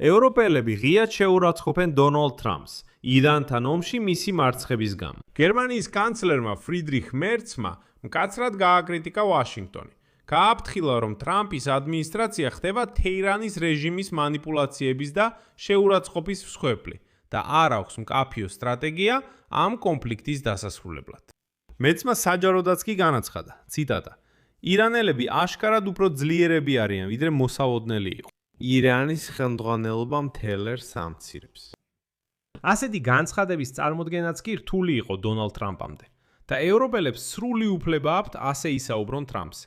ევროპელები ღიად შეურაცხყოფენ დონალდ ტრამპს ირანთან ომში მისი მარცხების გამო. გერმანიის კანცლერმა ფრიდრიხ მერცმა მკაცრად გააკრიტიკა ვაშინგტონი. გააფრთხილა, რომ ტრამპის ადმინისტრაცია ხდება თეირანის რეჟიმის მანიპულაციების და შეურაცხყოფის მსხვერპლი და არ აქვს მკაფიო სტრატეგია ამ კონფლიქტის დასასრულებლად. მეცმა საჯაროდაც კი განაცხადა, ციტატა: ირანელები აშკარად უფრო ძლიერები არიან, ვიდრე მოსაოდნელი იყო. ირანის ხელმძღვანელობა მთელერს ამცირებს. ასეთი განცხადების წარმოდგენაც კი რთული იყო დონალდ ტრამპამდე და ევროპელებს სრული უფლება აქვთ ასე ისაუბრონ ტრამპს.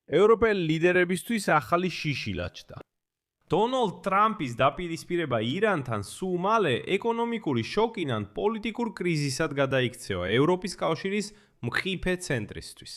ევროპელი ლიდერებისთვის ახალი შიში ლაჩდა. დონალდ ტრამპის დაპირისპირება ირანთან სულ მალე ეკონომიკური შოკიდან პოლიტიკურ კრიზისად გადაიქცევა ევროპის კავშირის მყიფე ცენტრისთვის.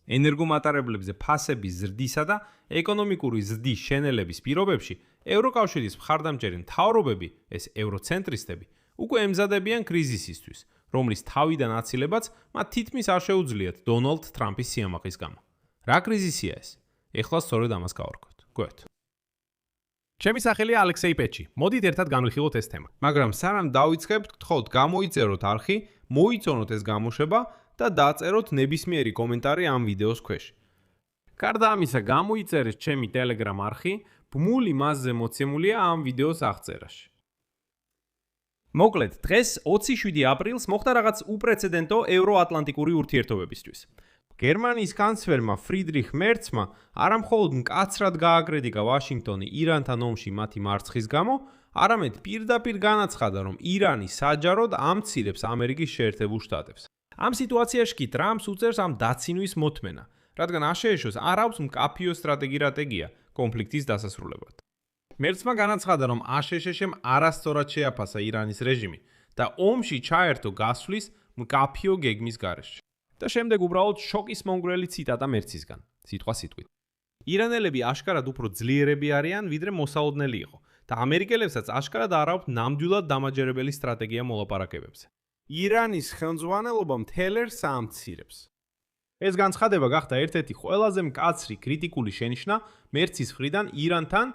ენერგომატარებლებზე ფასების ზრდისა და ეკონომიკური ზრდის შენელების პირობებში ევროკავშირის მხარდამჭერი მთავრობები, ეს ევროცენტრისტები, უკვე ემზადებიან კრიზისისთვის, რომლის თავიდან აცილებაც მათ თითქმის არ შეუძლიათ დონალდ ტრამპის სიამაყის გამო. რა კრიზისია ეს? ეხლა სწორედ ამას გავარკვევთ. გვერდ. ჩემი სახელია ალექსეი პეჩი. მოდით ერთად განვიხილოთ ეს თემა. მაგრამ სანამ დავიწყებთ, გთხოვთ გამოიწეროთ არხი, მოიწონოთ ეს გამოშვება და დაწეროთ ნებისმიერი კომენტარი ამ ვიდეოს ქვეშ. გარდა ამისა, გამოიწერეთ ჩემი Telegram არხი, ბმული მასზე მოცემულია ამ ვიდეოს აღწერაში. მოკლედ, დღეს 27 აპრილს მოხდა რაღაც უპრეცედენტო ევროატლანტიკური ურთიერთობებისთვის. გერმანიის კანცლერმა ფრიდრიხ მერცმა არამხოლოდ მკაცრად გააკრიტიკა ვაშინგტონი ირანთან ომში მათი მარცხის გამო, არამედ პირდაპირ განაცხადა, რომ ირანი საჯაროდ ამცირებს ამერიკის შეერთებულ შტატებს. ამ სიტუაციაში კი ტრამპს უწევს ამ დაცინვის მოთმენა, რადგან აშშ-ს არ აქვს მკაფიო სტრატეგია კონფლიქტის დასასრულებლად. მერცმა განაცხადა, რომ აშშ-მ არასწორად შეაფასა ირანის რეჟიმი და ომში ჩაერთო გასვლის მკაფიო გეგმის გარეშე. და შემდეგ უბრალოდ შოკის მომგვრელი ციტატა მერცისგან, სიტყვა სიტყვით. ირანელები აშკარად უფრო ძლიერები არიან, ვიდრე მოსაოდნელი იყო და ამერიკელებსაც აშკარად არ აქვთ ნამდვილად დამაჯერებელი სტრატეგია მოლაპარაკებებზე. ირანის ხელმძღვანელობა მთელერს ამცირებს. ეს განცხადება გახდა ერთ-ერთი ყველაზე მკაცრი კრიტიკული შენიშვნა მერცის მხრიდან ირანთან,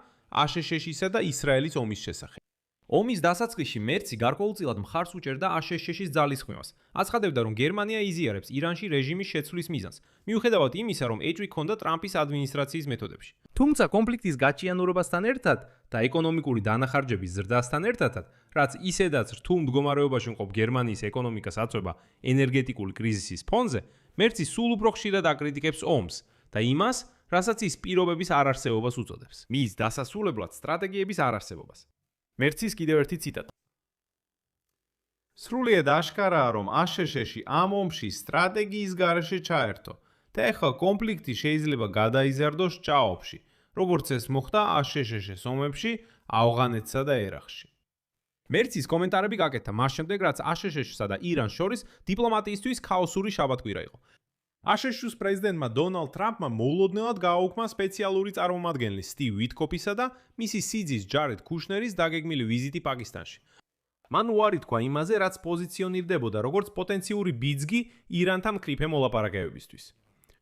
აშშ-სა და ისრაელის ომის შესახებ. ომის დასაწყისში მერცი გარკვეულწილად მხარს უჭერდა აშშ-ის ძალისხმევას. აცხადებდა, რომ გერმანია იზიარებს ირანში რეჟიმის შეცვლის მიზანს, მიუხედავად იმისა, რომ ეჭვი ჰქონდა ტრამპის ადმინისტრაციის მეთოდებში. თუმცა კონფლიქტის გაჭიანურებასთან ერთად და ეკონომიკური დანახარჯების ზრდასთან ერთადაც, რაც ისედაც რთულ მდგომარეობაში მყოფ გერმანიის ეკონომიკას აწვება ენერგეტიკული კრიზისის ფონზე, მერცი სულ უფრო ხშირად აკრიტიკებს ომს და იმას, რასაც ის პირობების არარსებობას უწოდებს. მის დასასრულებლად სტრატეგიების არარსებობას. მერცის კიდევ ერთი ციტატა. სრულიად აშკარაა, რომ აშშ-ში ამ ომში სტრატეგიის გარეშე ჩაერთო და ეხლა კონფლიქტი შეიძლება გადაიზარდოს ჭაობში, როგორც ეს მოხდა აშშ-ს ომებში, ავღანეთსა და ერაყში. მერცის კომენტარები გაკეთდა მას შემდეგ, რაც აშშ-სა და ირანს შორის დიპლომატიისთვის ქაოსური შაბათკვირა იყო. აშშ-ის პრეზიდენტმა დონალდ ტრამპმა მოულოდნელად გააუქმა სპეციალური წარმომადგენელი სტივ ვიტკოფისა და მისი სიძის ჯარედ ქუშნერის დაგეგმილი ვიზიტი პაკისტანში. მან უარი თქვა იმაზე, რაც პოზიციონირდებოდა როგორც პოტენციური ბიძგი ირანთან მკრიფე მოლაპარაკებებისთვის.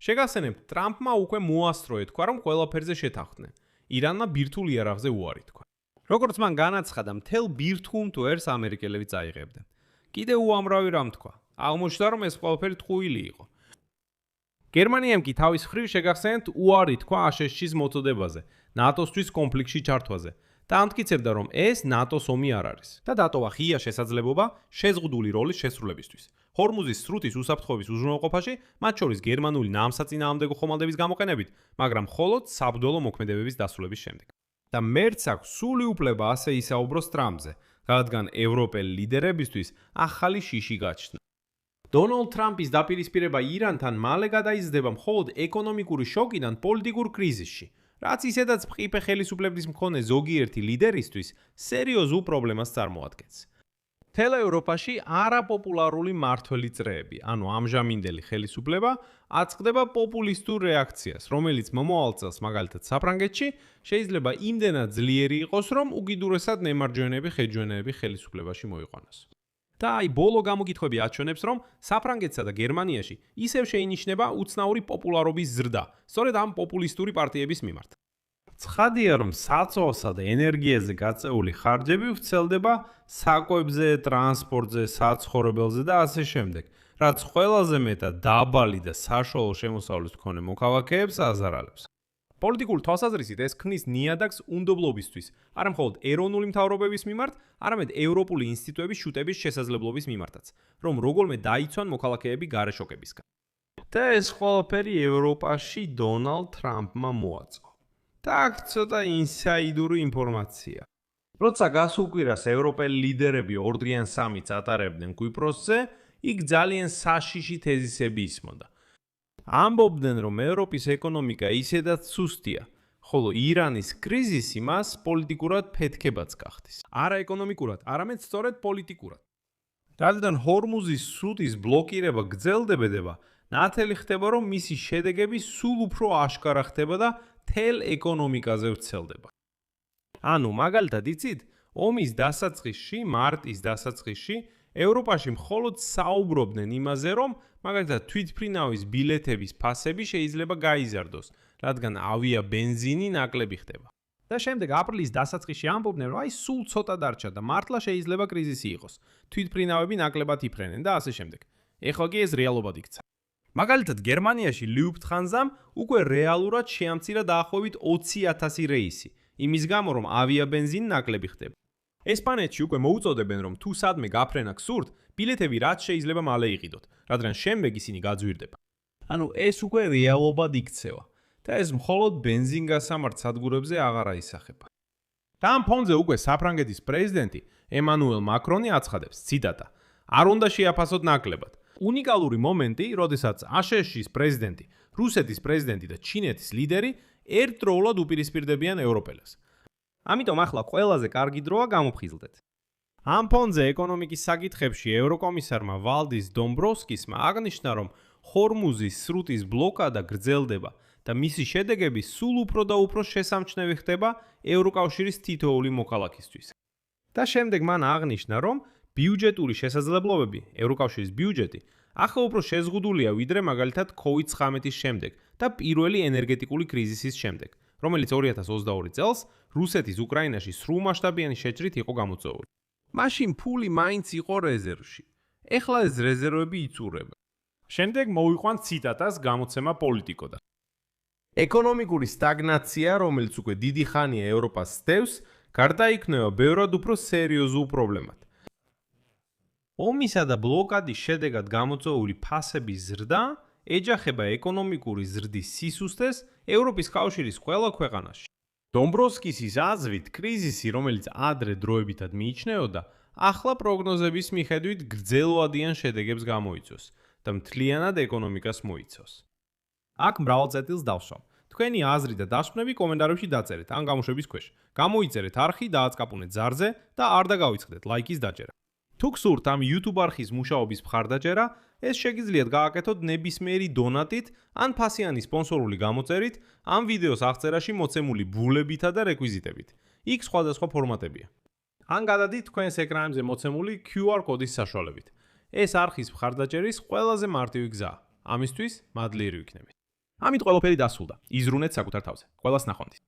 შეგახსენებთ, ტრამპმა უკვე მოასწრო ეთქვა, რომ ყველაფერზე შეთანხმდნენ. ირანმა ბირთვულ იარაღზე უარი თქვა. როგორც მან განაცხადა, მთელ ბირთვულ მტვერს ამერიკელები წაიღებდნენ. კიდევ უამრავი რამ თქვა. აღმოჩნდა, რომ ეს ყველაფერი ტყუილი იყო. გერმანიამ კი თავის მხრივ შეგახსენებთ უარი თქვა აშშ-ის მოწოდებაზე, ნატოსთვის კონფლიქტში ჩართვაზე და ამტკიცებდა, რომ ეს ნატოს ომი არ არის და დატოვა ღია შესაძლებლობა შეზღუდული როლის შესრულებისთვის. ჰორმუზის სრუტის უსაფრთხოების უზრუნველყოფაში, მათ შორის გერმანული ნამსაწინააღმდეგო ხომალდების გამოყენებით, მაგრამ მხოლოდ საბრძოლო მოქმედებების დასრულების შემდეგ. და მერცს აქვს სრული უფლება ასე ისაუბროს ტრამპზე, რადგან ევროპელი ლიდერებისთვის ახალი შიში გაჩნდა. დონალდ ტრამპის დაპირისპირება ირანთან მალე გადაიზრდება მხოლოდ ეკონომიკური შოკიდან პოლიტიკურ კრიზისში, რაც ისედაც მყიფე ხელისუფლების მქონე ზოგიერთი ლიდერისთვის სერიოზულ პრობლემას წარმოადგენს. მთელ ევროპაში არაპოპულარული მმართველი წრეები, ანუ ამჟამინდელი ხელისუფლება, აწყდება პოპულისტურ რეაქციას, რომელიც მომავალ წელს, მაგალითად საფრანგეთში, შეიძლება იმდენად ძლიერი იყოს, რომ უკიდურესად ნემარჯვენეები ხელჯვენეები ხელისუფლებაში მოიყვანოს. და აი ბოლო გამოკითხვები აჩვენებს, რომ საფრანგეთსა და გერმანიაში ისევ შეინიშნება უცნაური პოპულარობის ზრდა, სწორედ ამ პოპულისტური პარტიების მიმართ. ცხადია, რომ საწვავსა და ენერგიაზე გაწეული ხარჯები ვრცელდება საკვებზე, ტრანსპორტზე, საცხოვრებელზე და ასე შემდეგ, რაც ყველაზე მეტად დაბალი და საშუალო შემოსავლის მქონე მოქალაქეებს აზარალებს. პოლიტიკური თვალსაზრისით ეს ქმნის ნიადაგს უნდობლობისთვის, არა მხოლოდ ეროვნული მთავრობების მიმართ, არამედ ევროპული ინსტიტუტების შუტების შესაძლებლობის მიმართაც, რომ როგორმე დაიცვან მოქალაქეები გარე შოკებისგან. და ეს ყველაფერი ევროპაში დონალდ ტრამპმა მოაწყო. და აქ ცოტა ინსაიდური ინფორმაცია. როცა გასულ კვირას ევროპელი ლიდერები 2-დან 3 ატარებდნენ კვიპროსზე, იქ ძალიან საშიში თეზისები ისმოდა. ამბობდნენ, რომ ევროპის ეკონომიკა ისედაც სუსტია, ხოლო ირანის კრიზისი მას პოლიტიკურად ფეთქებაც გახდის. არა ეკონომიკურად, არამედ სწორედ პოლიტიკურად. რადგან ჰორმუზის სრუტის ბლოკირება გრძელდებოდა, ნათელი ხდება, რომ მისი შედეგები სულ უფრო აშკარა ხდება და თელ ეკონომიკაზე ვრცელდება. ანუ მაგალითად იცით, ომის დასაწყისში, მარტის დასაწყისში ევროპაში მხოლოდ საუბრობდნენ იმაზე, რომ მაგალითად თვითმფრინავის ბილეთების ფასები შეიძლება გაიზარდოს, რადგან ავიაბენზინი ნაკლები ხდება. და შემდეგ აპრილის დასაწყისში ამბობდნენ, რომ სულ ცოტა დარჩა და მართლა შეიძლება კრიზისი იყოს. თვითმფრინავები ნაკლებად იფრენენ და ასე შემდეგ. ეხლა კი ეს რეალობად იქცა. მაგალითად გერმანიაში Lufthansa-მ უკვე რეალურად შეამცირა დაახლოებით 20,000 რეისი, იმის გამო რომ ავიაბენზინი ნაკლები ხდება. ესპანეთში უკვე მოუწოდებენ, რომ თუ სადმე გაფრენა გსურთ, ბილეთები რაც შეიძლება მალე იყიდოთ, რადგან შემდეგ ისინი გაძვირდება. ანუ ეს უკვე რეალობად იქცევა და ეს მხოლოდ ბენზინგასამართ სადგურებზე აღარ აისახება. და ამ ფონზე უკვე საფრანგეთის პრეზიდენტი ემანუელ მაკრონი აცხადებს, ციტატა: "არ უნდა შეაფასოთ ნაკლებად. უნიკალური მომენტი, როდესაც აშშ-ის პრეზიდენტი, რუსეთის პრეზიდენტი და ჩინეთის ლიდერი ერთდროულად უპირისპირდებიან ევროპელებს. ამიტომ ახლა ყველაზე კარგი დროა გამოფხიზლდეთ." ამ ფონზე ეკონომიკის საკითხებში ევროკომისარმა ვალდის დომბროვსკისმა აღნიშნა, რომ ჰორმუზის სრუტის ბლოკადა გრძელდება და მისი შედეგები სულ უფრო და უფრო შესამჩნევი ხდება ევროკავშირის თითოეული მოქალაქისთვის. და შემდეგ მან აღნიშნა, რომ ბიუჯეტური შესაძლებლობები, ევროკავშირის ბიუჯეტი, ახლა უფრო შეზღუდულია ვიდრე მაგალითად COVID-19-ის შემდეგ და პირველი ენერგეტიკული კრიზისის შემდეგ, რომელიც 2022 წელს რუსეთის უკრაინაში სრულმასშტაბიანი შეჭრით იყო გამოწვეული. მაშინ ფული მაინც იყო რეზერვში. ეხლა ეს რეზერვები იწურება. შემდეგ მოვიყვანთ ციტატას გამოცემა პოლიტიკოდან. ეკონომიკური სტაგნაცია, რომელიც უკვე დიდი ხანია ევროპას სდევს, გარდაიქმნება ბევრად უფრო სერიოზულ პრობლემად. ომისა და ბლოკადის შედეგად გამოწვეული ფასების ზრდა ეჯახება ეკონომიკური ზრდის სისუსტეს ევროპის კავშირის ყველა ქვეყანაში. დომბროვსკისის აზრით, კრიზისი, რომელიც ადრე დროებითად მიიჩნეოდა, ახლა პროგნოზების მიხედვით გრძელვადიან შედეგებს გამოიწვევს და მთლიანად ეკონომიკას მოიცავს. აქ მრავალ წერტილს დავსვამ. თქვენი აზრი და დასკვნები კომენტარებში დაწერეთ ან გამოშვების ქვეშ. გამოიწერეთ არხი, დააწყაპუნეთ ზარზე და არ დაგავიწყდეთ ლაიკის დაჭერა. თუ გსურთ ამ YouTube არხის მუშაობის მხარდაჭერა, ეს შეგიძლიათ გააკეთოთ ნებისმიერი დონატით ან ფასიანი სპონსორული გამოწერით ამ ვიდეოს აღწერაში მოცემული ბულებითა და რეკვიზიტებით. იქ სხვადასხვა ფორმატებია. ან გადადით თქვენს ეკრანებზე მოცემული QR კოდის საშუალებით. ეს არხის მხარდაჭერის ყველაზე მარტივი გზაა. ამისთვის მადლიერი ვიქნებით. ამით ყველაფერი დასრულდა. იზრუნეთ საკუთარ თავზე. ყველას ნახვამდის.